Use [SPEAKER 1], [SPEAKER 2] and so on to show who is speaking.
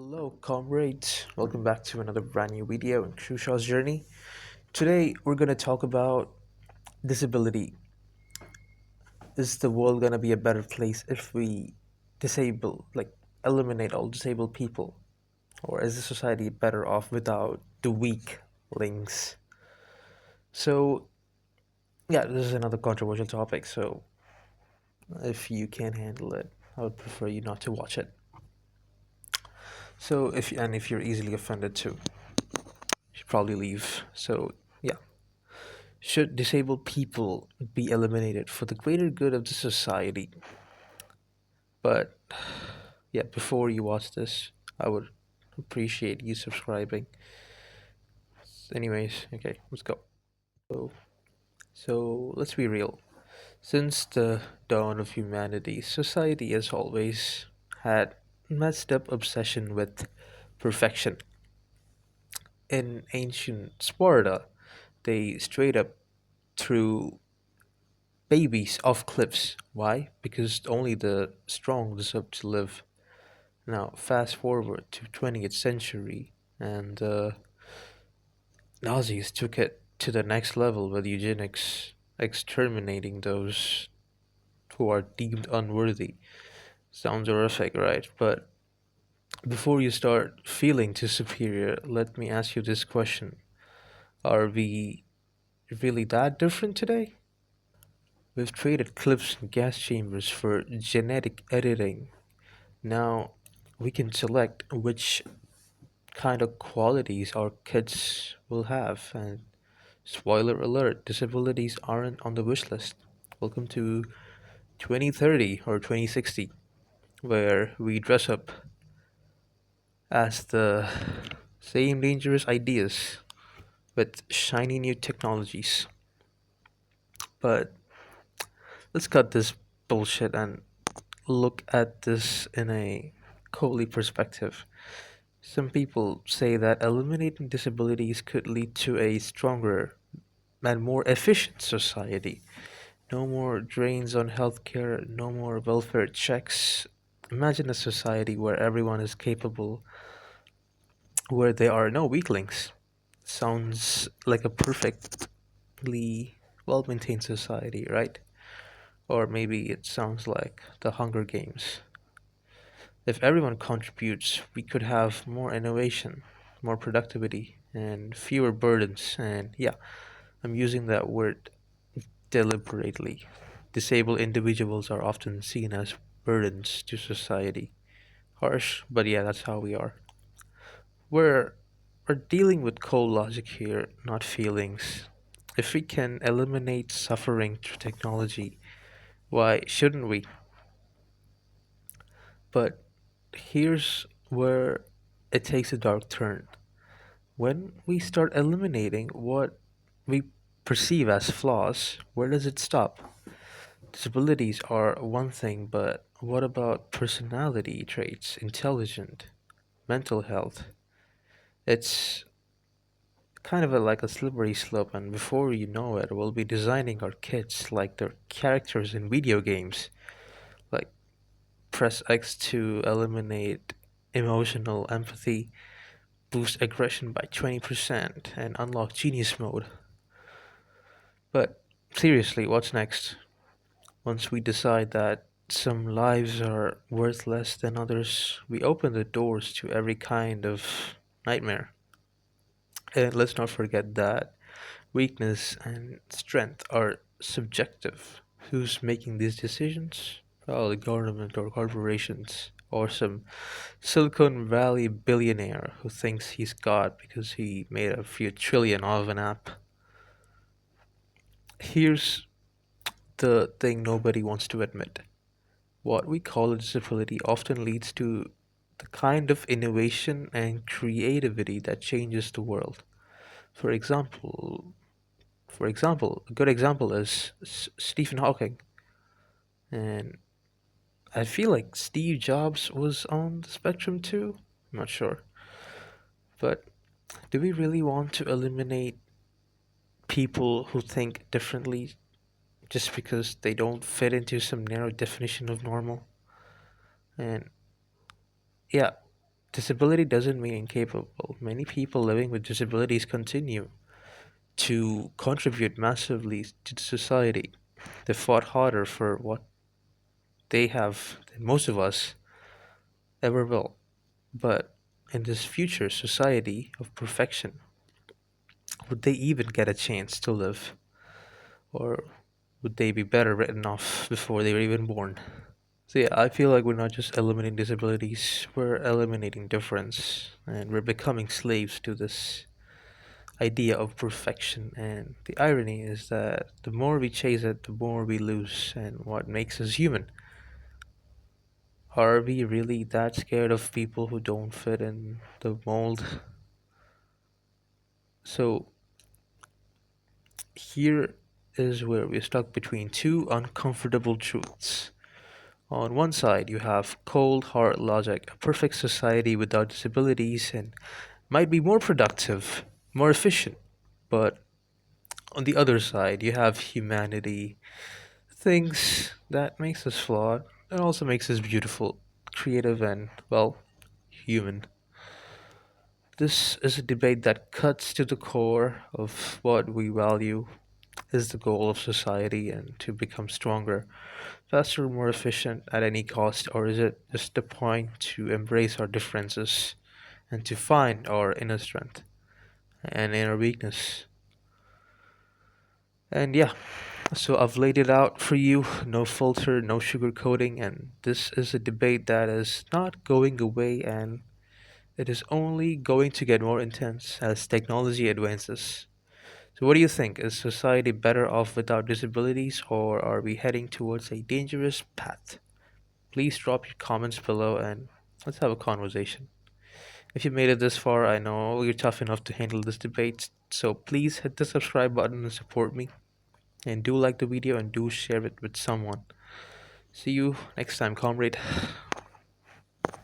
[SPEAKER 1] Hello, comrades. Welcome back to another brand new video in Krushaw's journey. Today, we're going to talk about disability. Is the world going to be a better place if we eliminate all disabled people? Or is the society better off without the weak links? So, yeah, this is another controversial topic. So, if you can't handle it, I would prefer you not to watch it. If you're easily offended too, you should probably leave. So, yeah. Should disabled people be eliminated for the greater good of the society? But yeah, before you watch this, I would appreciate you subscribing. Anyways, okay, let's go. So, so let's be real. Since the dawn of humanity, society has always had messed up obsession with perfection. In ancient Sparta, they straight up threw babies off cliffs. Why? Because only the strong deserve to live. Now, fast forward to 20th century, and the Nazis took it to the next level with eugenics, exterminating those who are deemed unworthy. Sounds horrific, right? But before you start feeling too superior, let me ask you this question. Are we really that different today? We've traded cliffs and gas chambers for genetic editing. Now we can select which kind of qualities our kids will have. And spoiler alert, disabilities aren't on the wish list. Welcome to 2030 or 2060, where we dress up as the same dangerous ideas with shiny new technologies. But let's cut this bullshit and look at this in a Coley perspective. Some people say that eliminating disabilities could lead to a stronger and more efficient society. No more drains on healthcare, no more welfare checks. Imagine a society where everyone is capable, where there are no weaklings. Sounds like a perfectly well maintained society, right? Or maybe it sounds like the Hunger Games. If everyone contributes, we could have more innovation, more productivity, and fewer burdens. And yeah, I'm using that word deliberately. Disabled individuals are often seen as burdens to society. Harsh, but yeah, that's how we are. We're, we're dealing with cold logic here, not feelings. If we can eliminate suffering through technology, why shouldn't we? But here's where it takes a dark turn. When we start eliminating what we perceive as flaws, where does it stop? Disabilities are one thing, but what about personality traits, intelligent, mental health? It's kind of like a slippery slope, and before you know it, we'll be designing our kids like they're characters in video games. Like, press X to eliminate emotional empathy, boost aggression by 20%, and unlock genius mode. But seriously, what's next? Once we decide that some lives are worth less than others, we open the doors to every kind of nightmare. And let's not forget that weakness and strength are subjective. Who's making these decisions? Well, the government or corporations, or some Silicon Valley billionaire who thinks he's God because he made a few trillion of an app. Here's the thing nobody wants to admit. What we call a disability often leads to the kind of innovation and creativity that changes the world. For example, a good example is Stephen Hawking, and I feel like Steve Jobs was on the spectrum too. I'm not sure, but do we really want to eliminate people who think differently just because they don't fit into some narrow definition of normal? And yeah, disability doesn't mean incapable. Many people living with disabilities continue to contribute massively to the society. They fought harder for what they have than most of us ever will. But in this future society of perfection, would they even get a chance to live? Or would they be better written off before they were even born? So yeah, I feel like we're not just eliminating disabilities, we're eliminating difference, and we're becoming slaves to this idea of perfection. And the irony is that the more we chase it, the more we lose. And what makes us human? Are we really that scared of people who don't fit in the mold? So here is where we're stuck between two uncomfortable truths. On one side, you have cold, hard logic, a perfect society without disabilities, and might be more productive, more efficient. But on the other side, you have humanity, things that makes us flawed and also makes us beautiful, creative, and, well, human. This is a debate that cuts to the core of what we value. Is the goal of society and to become stronger, faster, more efficient at any cost, or is it just the point to embrace our differences and to find our inner strength and inner weakness? And yeah, so I've laid it out for you, no filter, no sugarcoating, and this is a debate that is not going away and it is only going to get more intense as technology advances. So, what do you think? Is society better off without disabilities, or are we heading towards a dangerous path? Please drop your comments below and let's have a conversation. If you made it this far, I know you're tough enough to handle this debate, so please hit the subscribe button and support me. And do like the video and do share it with someone. See you next time, comrade.